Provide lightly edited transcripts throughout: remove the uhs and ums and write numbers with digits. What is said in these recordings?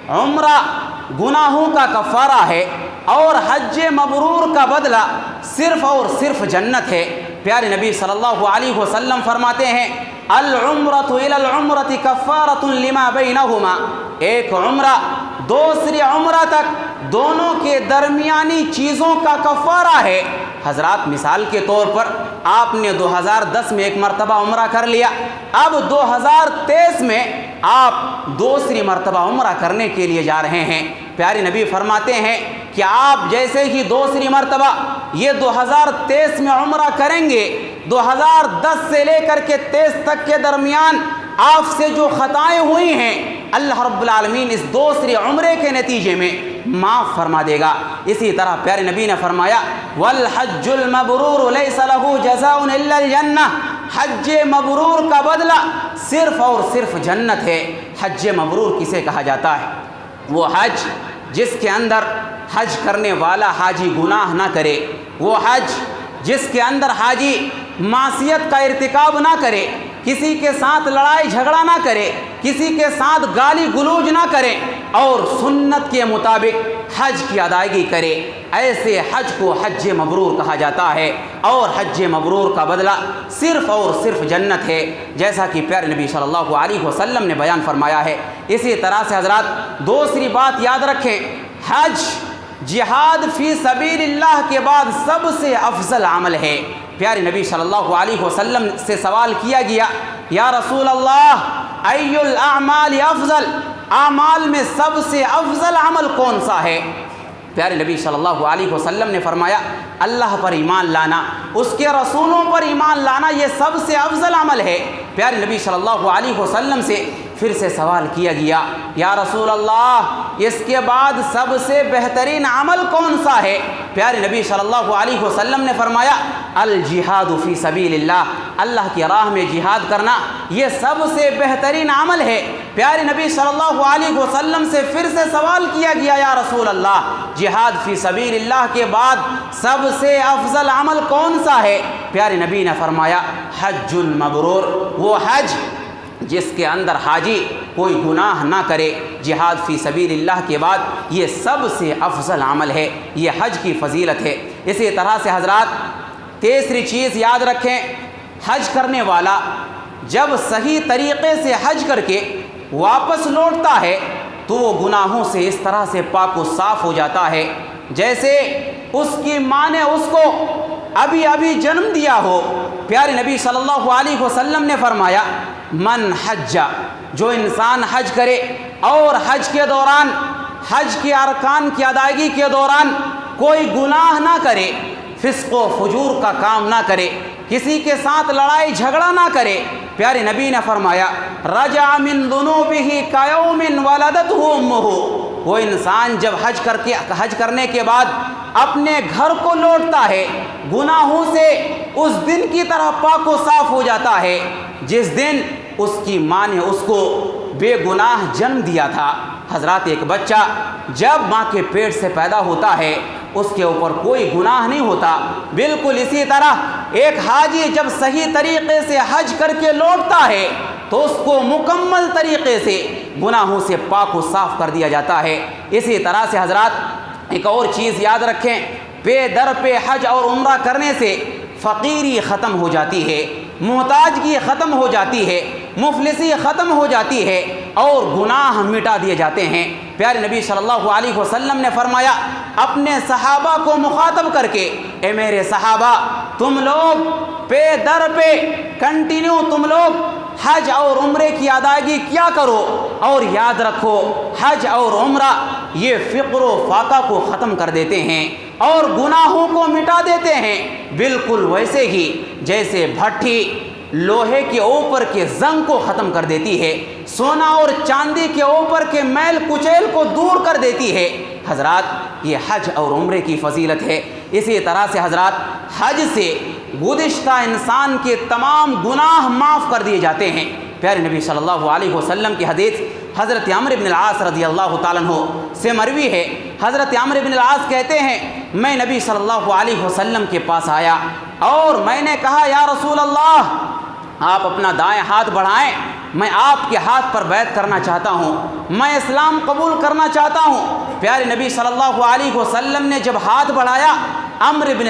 عمرہ گناہوں کا کفارہ ہے اور حج مبرور کا بدلہ صرف اور صرف جنت ہے۔ پیارے نبی صلی اللہ علیہ وسلم فرماتے ہیں العمرۃ الی العمرۃ کفارۃ لما بینہما، ایک عمرہ دوسری عمرہ تک دونوں کے درمیانی چیزوں کا کفارہ ہے۔ حضرات مثال کے طور پر آپ نے 2010 میں ایک مرتبہ عمرہ کر لیا، اب 2023 میں آپ دوسری مرتبہ عمرہ کرنے کے لیے جا رہے ہیں۔ پیارے نبی فرماتے ہیں کہ آپ جیسے ہی دوسری مرتبہ یہ 2023 میں عمرہ کریں گے، 2010 سے لے کر کے 23 تک کے درمیان آپ سے جو خطائیں ہوئی ہیں اللہ رب العالمین اس دوسری عمرے کے نتیجے میں معاف فرما دے گا۔ اسی طرح پیارے نبی نے فرمایا والحج المبرور لیس له جزاء الا الجنہ، حج مبرور کا بدلہ صرف اور صرف جنت ہے۔ حج مبرور کسے کہا جاتا ہے؟ وہ حج جس کے اندر حج کرنے والا حاجی گناہ نہ کرے، وہ حج جس کے اندر حاجی معصیت کا ارتکاب نہ کرے، کسی کے ساتھ لڑائی جھگڑا نہ کرے، کسی کے ساتھ گالی گلوج نہ کرے اور سنت کے مطابق حج کی ادائیگی کرے، ایسے حج کو حج مبرور کہا جاتا ہے۔ اور حج مبرور کا بدلہ صرف اور صرف جنت ہے، جیسا کہ پیارے نبی صلی اللہ علیہ وسلم نے بیان فرمایا ہے۔ اسی طرح سے حضرات دوسری بات یاد رکھیں، حج جہاد فی سبیل اللہ کے بعد سب سے افضل عمل ہے۔ پیارے نبی صلی اللہ علیہ وسلم سے سوال کیا گیا یا رسول اللہ ای الاعمال افضل، اعمال میں سب سے افضل عمل کون سا ہے؟ پیارے نبی صلی اللہ علیہ وسلم نے فرمایا اللہ پر ایمان لانا، اس کے رسولوں پر ایمان لانا یہ سب سے افضل عمل ہے۔ پیارے نبی صلی اللہ علیہ وسلم سے پھر سے سوال کیا گیا یا رسول اللہ اس کے بعد سب سے بہترین عمل کون سا ہے؟ پیارے نبی صلی اللہ علیہ وسلم نے فرمایا الجہاد فی سبیل اللہ، اللہ کی راہ میں جہاد کرنا یہ سب سے بہترین عمل ہے۔ پیارے نبی صلی اللہ علیہ وسلم سے پھر سے سوال کیا گیا یا رسول اللہ جہاد فی سبیل اللہ کے بعد سب سے افضل عمل کون سا ہے؟ پیارے نبی نے فرمایا حج مبرور، وہ حج جس کے اندر حاجی کوئی گناہ نہ کرے، جہاد فی سبیل اللہ کے بعد یہ سب سے افضل عمل ہے، یہ حج کی فضیلت ہے۔ اسی طرح سے حضرات تیسری چیز یاد رکھیں، حج کرنے والا جب صحیح طریقے سے حج کر کے واپس لوٹتا ہے تو وہ گناہوں سے اس طرح سے پاک و صاف ہو جاتا ہے جیسے اس کی ماں نے اس کو ابھی جنم دیا ہو۔ پیارے نبی صلی اللہ علیہ وسلم نے فرمایا من حج، جو انسان حج کرے اور حج کے دوران حج کے ارکان کی ادائیگی کے دوران کوئی گناہ نہ کرے، فسق و فجور کا کام نہ کرے، کسی کے ساتھ لڑائی جھگڑا نہ کرے، پیارے نبی نے فرمایا رجع من ذنوبہ کیوم ولدتہ امہ، وہ انسان جب حج کرنے کے بعد اپنے گھر کو لوٹتا ہے گناہوں سے اس دن کی طرح پاک و صاف ہو جاتا ہے جس دن اس کی ماں نے اس کو بے گناہ جنم دیا تھا۔ حضرات ایک بچہ جب ماں کے پیٹ سے پیدا ہوتا ہے اس کے اوپر کوئی گناہ نہیں ہوتا، بالکل اسی طرح ایک حاجی جب صحیح طریقے سے حج کر کے لوٹتا ہے تو اس کو مکمل طریقے سے گناہوں سے پاک و صاف کر دیا جاتا ہے۔ اسی طرح سے حضرات ایک اور چیز یاد رکھیں، پے در پہ حج اور عمرہ کرنے سے فقیری ختم ہو جاتی ہے، محتاجگی ختم ہو جاتی ہے، مفلسی ختم ہو جاتی ہے اور گناہ مٹا دیے جاتے ہیں۔ پیارے نبی صلی اللہ علیہ وسلم نے فرمایا اپنے صحابہ کو مخاطب کر کے اے میرے صحابہ تم لوگ پے در پہ کنٹینیو تم لوگ حج اور عمرے کی ادائیگی کیا کرو، اور یاد رکھو حج اور عمرہ یہ فقر و فاقہ کو ختم کر دیتے ہیں اور گناہوں کو مٹا دیتے ہیں، بالکل ویسے ہی جیسے بھٹی لوہے کے اوپر کے زنگ کو ختم کر دیتی ہے، سونا اور چاندی کے اوپر کے میل کچیل کو دور کر دیتی ہے۔ حضرات یہ حج اور عمرے کی فضیلت ہے۔ اسی طرح سے حضرات حج سے گزشتہ انسان کے تمام گناہ معاف کر دیے جاتے ہیں۔ پیارے نبی صلی اللہ علیہ وسلم کی حدیث حضرت عمرو بن العاص رضی اللہ تعالیٰ عنہ سے مروی ہے۔ حضرت عمرو بن العاص کہتے ہیں میں نبی صلی اللہ علیہ وسلم کے پاس آیا اور میں نے کہا یا رسول اللہ آپ اپنا دائیں ہاتھ بڑھائیں، میں آپ کے ہاتھ پر بیعت کرنا چاہتا ہوں، میں اسلام قبول کرنا چاہتا ہوں۔ پیارے نبی صلی اللہ علیہ وسلم نے جب ہاتھ بڑھایا، عمرو بن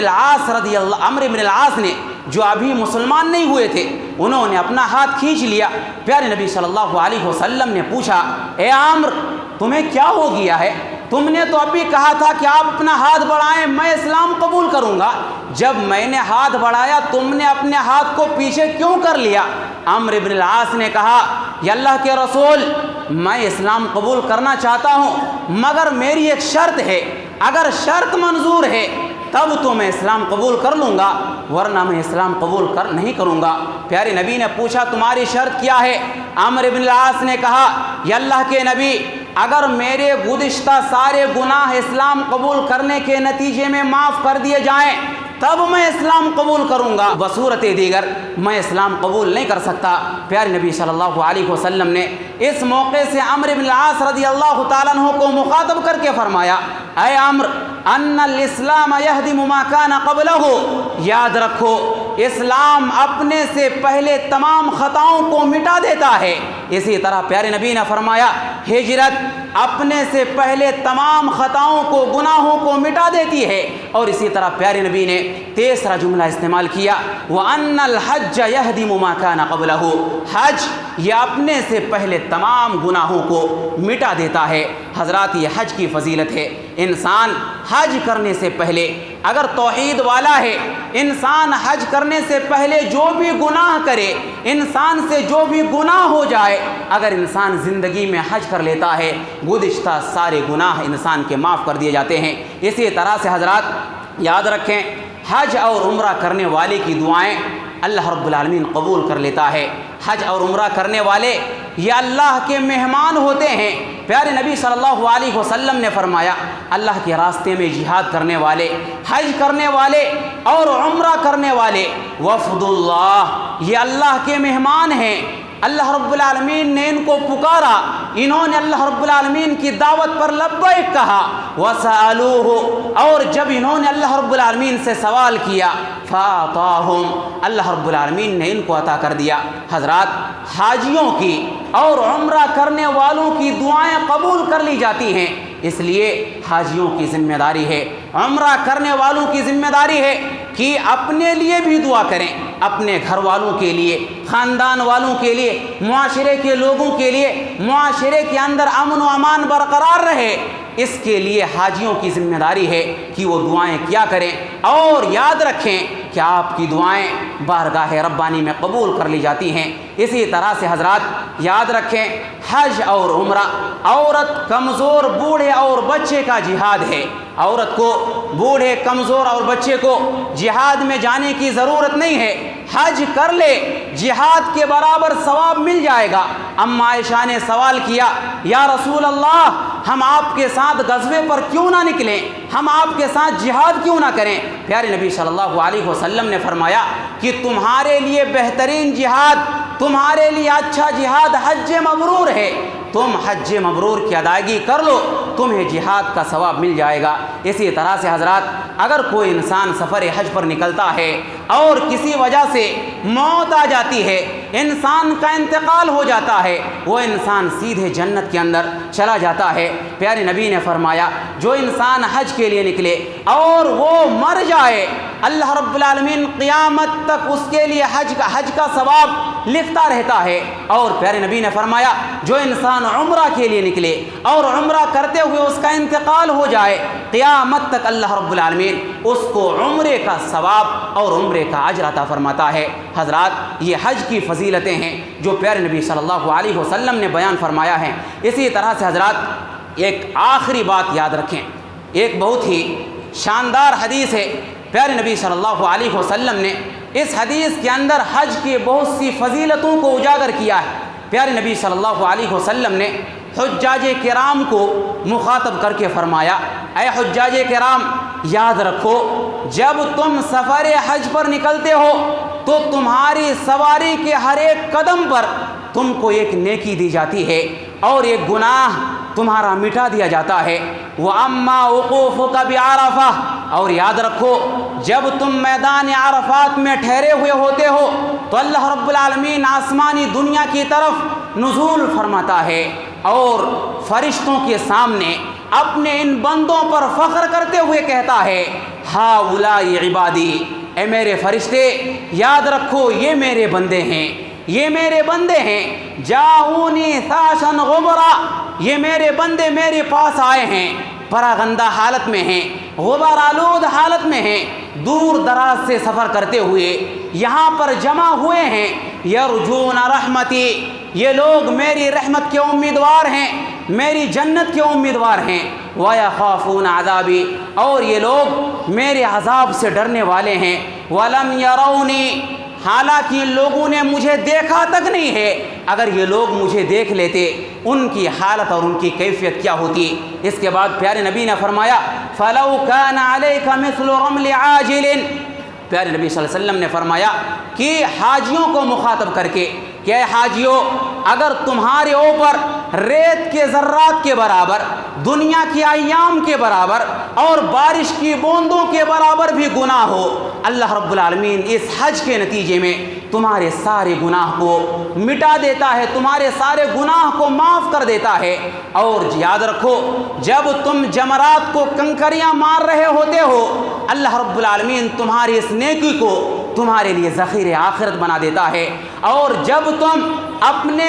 العاص نے جو ابھی مسلمان نہیں ہوئے تھے، انہوں نے اپنا ہاتھ کھینچ لیا۔ پیارے نبی صلی اللہ علیہ وسلم نے پوچھا، اے عمرو تمہیں کیا ہو گیا ہے؟ تم نے تو ابھی کہا تھا کہ آپ اپنا ہاتھ بڑھائیں، میں اسلام قبول کروں گا۔ جب میں نے ہاتھ بڑھایا تم نے اپنے ہاتھ کو پیچھے کیوں کر لیا؟ عمرو بن العاص نے کہا، یا اللہ کے رسول، میں اسلام قبول کرنا چاہتا ہوں، مگر میری ایک شرط ہے، اگر شرط منظور ہے تب تو میں اسلام قبول کر لوں گا، ورنہ میں اسلام قبول نہیں کروں گا۔ پیارے نبی نے پوچھا، تمہاری شرط کیا ہے؟ عمرو بن العاص نے کہا، یا اللہ کے نبی، اگر میرے گزشتہ سارے گناہ اسلام قبول کرنے کے نتیجے میں معاف کر دیے جائیں تب میں اسلام قبول کروں گا، بصورت دیگر میں اسلام قبول نہیں کر سکتا۔ پیارے نبی صلی اللہ علیہ وسلم نے اس موقع سے عمرو بن العاص رضی اللہ تعالیٰ عنہ کو مخاطب کر کے فرمایا، اے عمرو، ان الاسلام یہدم ما کان قبلہ، یاد رکھو اسلام اپنے سے پہلے تمام خطاؤں کو مٹا دیتا ہے۔ اسی طرح پیارے نبی نے فرمایا، ہجرت اپنے سے پہلے تمام خطاؤں کو، گناہوں کو مٹا دیتی ہے۔ اور اسی طرح پیارے نبی نے تیسرا جملہ استعمال کیا، وَأَنَّ الْحَجَّ يَهْدِمُ مَا كَانَ قَبْلَهُ، حج یہ اپنے سے پہلے تمام گناہوں کو مٹا دیتا ہے۔ حضرات، یہ حج کی فضیلت ہے۔ انسان حج کرنے سے پہلے اگر توحید والا ہے، انسان حج کرنے سے پہلے جو بھی گناہ کرے، انسان سے جو بھی گناہ ہو جائے، اگر انسان زندگی میں حج کر لیتا ہے، گزشتہ سارے گناہ انسان کے معاف کر دیے جاتے ہیں۔ اسی طرح سے حضرات یاد رکھیں، حج اور عمرہ کرنے والے کی دعائیں اللہ رب العالمین قبول کر لیتا ہے۔ حج اور عمرہ کرنے والے یہ اللہ کے مہمان ہوتے ہیں۔ پیارے نبی صلی اللہ علیہ وسلم نے فرمایا، اللہ کے راستے میں جہاد کرنے والے، حج کرنے والے اور عمرہ کرنے والے وفد اللہ، یہ اللہ کے مہمان ہیں۔ اللہ رب العالمین نے ان کو پکارا، انہوں نے اللہ رب العالمین کی دعوت پر لبیک کہا، وَسَأَلُوهُ، اور جب انہوں نے اللہ رب العالمین سے سوال کیا، فَأَعْطَاهُمْ، اللہ رب العالمین نے ان کو عطا کر دیا۔ حضرات، حاجیوں کی اور عمرہ کرنے والوں کی دعائیں قبول کر لی جاتی ہیں، اس لیے حاجیوں کی ذمہ داری ہے، عمرہ کرنے والوں کی ذمہ داری ہے کہ اپنے لیے بھی دعا کریں، اپنے گھر والوں کے لیے، خاندان والوں کے لیے، معاشرے کے لوگوں کے لیے، معاشرے کے اندر امن و امان برقرار رہے، اس کے لیے حاجیوں کی ذمہ داری ہے کہ وہ دعائیں کیا کریں۔ اور یاد رکھیں کہ آپ کی دعائیں بارگاہ ربانی میں قبول کر لی جاتی ہیں۔ اسی طرح سے حضرات یاد رکھیں، حج اور عمرہ عورت، کمزور، بوڑھے اور بچے کا جہاد ہے۔ عورت کو، بوڑھے، کمزور اور بچے کو جہاد میں جانے کی ضرورت نہیں ہے، حج کر لے، جہاد کے برابر ثواب مل جائے گا۔ اما عائشہ نے سوال کیا، یا رسول اللہ، ہم آپ کے ساتھ غزوے پر کیوں نہ نکلیں، ہم آپ کے ساتھ جہاد کیوں نہ کریں؟ پیارے نبی صلی اللہ علیہ وسلم نے فرمایا کہ تمہارے لیے بہترین جہاد، تمہارے لیے اچھا جہاد حج مبرور ہے۔ تم حج مبرور کی ادائیگی کر لو، تمہیں جہاد کا ثواب مل جائے گا۔ اسی طرح سے حضرات، اگر کوئی انسان سفر حج پر نکلتا ہے اور کسی وجہ سے موت آ جاتی ہے، انسان کا انتقال ہو جاتا ہے، وہ انسان سیدھے جنت کے اندر چلا جاتا ہے۔ پیارے نبی نے فرمایا، جو انسان حج کے لیے نکلے اور وہ مر جائے، اللہ رب العالمین قیامت تک اس کے لیے حج کا ثواب لکھتا رہتا ہے۔ اور پیارے نبی نے فرمایا، جو انسان عمرہ کے لیے نکلے اور عمرہ کرتے ہوئے اس کا انتقال ہو جائے، قیامت تک اللہ رب العالمین اس کو عمرے کا ثواب اور عمرے کا اجر عطا فرماتا ہے۔ حضرات، یہ حج کی فضیلتیں ہیں جو پیارے نبی صلی اللہ علیہ وسلم نے بیان فرمایا ہے۔ اسی طرح سے حضرات، ایک آخری بات یاد رکھیں، ایک بہت ہی شاندار حدیث ہے۔ پیارے نبی صلی اللہ علیہ وسلم نے اس حدیث کے اندر حج کی بہت سی فضیلتوں کو اجاگر کیا ہے۔ پیارے نبی صلی اللہ علیہ وسلم نے حجاج کرام کو مخاطب کر کے فرمایا، اے حجاج کرام، یاد رکھو، جب تم سفر حج پر نکلتے ہو تو تمہاری سواری کے ہر ایک قدم پر تم کو ایک نیکی دی جاتی ہے اور ایک گناہ تمہارا مٹا دیا جاتا ہے۔ وَأَمَّا وُقُوفُكَ بِعَرَفَةٍ، اور یاد رکھو، جب تم میدان عرفات میں ٹھہرے ہوئے ہوتے ہو تو اللہ رب العالمین آسمانی دنیا کی طرف نزول فرماتا ہے اور فرشتوں کے سامنے اپنے ان بندوں پر فخر کرتے ہوئے کہتا ہے ہاؤلائی عبادی، اے میرے فرشتے یاد رکھو یہ میرے بندے ہیں، یہ میرے بندے ہیں، جاؤنی ثاشن غبرا، یہ میرے بندے میرے پاس آئے ہیں، پراگندہ حالت میں ہیں، غبار آلود حالت میں ہیں، دور دراز سے سفر کرتے ہوئے یہاں پر جمع ہوئے ہیں، یرجون رحمتی، یہ لوگ میری رحمت کے امیدوار ہیں، میری جنت کے امیدوار ہیں، وَيَخَافُونَ عَذَابِي، اور یہ لوگ میرے عذاب سے ڈرنے والے ہیں، وَلَمْ يَرَوْنِي، حالانکہ ان لوگوں نے مجھے دیکھا تک نہیں ہے، اگر یہ لوگ مجھے دیکھ لیتے ان کی حالت اور ان کی کیفیت کیا ہوتی۔ اس کے بعد پیارے نبی نے فرمایا فَلَوْ كَانَ عَلَيْكَ مِثْلُ رَمْلِ عَاجِلٍ، پیارے نبی صلی اللہ علیہ وسلم نے فرمایا کہ حاجیوں کو مخاطب کر کے کہ اے حاجیوں، اگر تمہارے اوپر ریت کے ذرات کے برابر، دنیا کی ایام کے برابر اور بارش کی بوندوں کے برابر بھی گناہ ہو، اللہ رب العالمین اس حج کے نتیجے میں تمہارے سارے گناہ کو مٹا دیتا ہے، تمہارے سارے گناہ کو معاف کر دیتا ہے۔ اور یاد رکھو جب تم جمرات کو کنکریاں مار رہے ہوتے ہو، اللہ رب العالمین تمہاری اس نیکی کو تمہارے لیے ذخیرِ آخرت بنا دیتا ہے۔ اور جب تم اپنے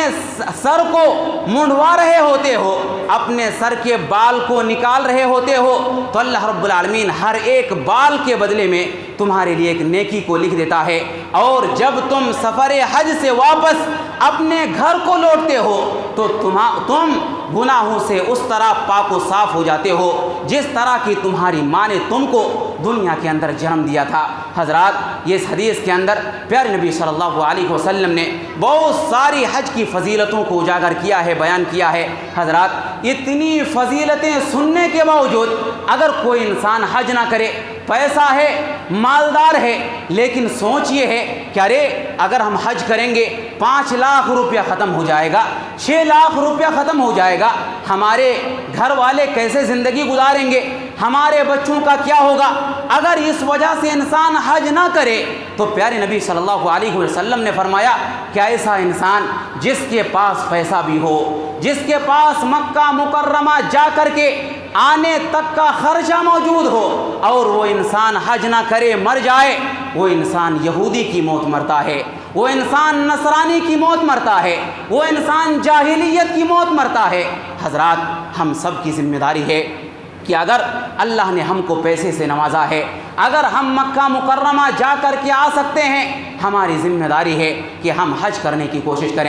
سر کو منڈوا رہے ہوتے ہو، اپنے سر کے بال کو نکال رہے ہوتے ہو، تو اللہ رب العالمین ہر ایک بال کے بدلے میں تمہارے لیے ایک نیکی کو لکھ دیتا ہے۔ اور جب تم سفر حج سے واپس اپنے گھر کو لوٹتے ہو تو تم گناہوں سے اس طرح پاک و صاف ہو جاتے ہو جس طرح کی تمہاری ماں نے تم کو دنیا کے اندر جنم دیا تھا۔ حضرات، یہ اس حدیث کے اندر پیارے نبی صلی اللہ علیہ وسلم نے بہت ساری حج کی فضیلتوں کو اجاگر کیا ہے، بیان کیا ہے۔ حضرات، اتنی فضیلتیں سننے کے باوجود اگر کوئی انسان حج نہ کرے، پیسہ ہے، مالدار ہے، لیکن سوچ یہ ہے کہ ارے اگر ہم حج کریں گے 5 لاکھ روپیہ ختم ہو جائے گا، 6 لاکھ روپیہ ختم ہو جائے گا، ہمارے گھر والے کیسے زندگی گزاریں گے، ہمارے بچوں کا کیا ہوگا؟ اگر اس وجہ سے انسان حج نہ کرے تو پیارے نبی صلی اللہ علیہ وسلم نے فرمایا کہ ایسا انسان جس کے پاس پیسہ بھی ہو، جس کے پاس مکہ مکرمہ جا کر کے آنے تک کا خرچہ موجود ہو، اور وہ انسان حج نہ کرے مر جائے، وہ انسان یہودی کی موت مرتا ہے، وہ انسان نصرانی کی موت مرتا ہے، وہ انسان جاہلیت کی موت مرتا ہے۔ حضرات، ہم سب کی ذمہ داری ہے کہ اگر اللہ نے ہم کو پیسے سے نوازا ہے، اگر ہم مکہ مکرمہ جا کر کے آ سکتے ہیں، ہماری ذمہ داری ہے کہ ہم حج کرنے کی کوشش کریں۔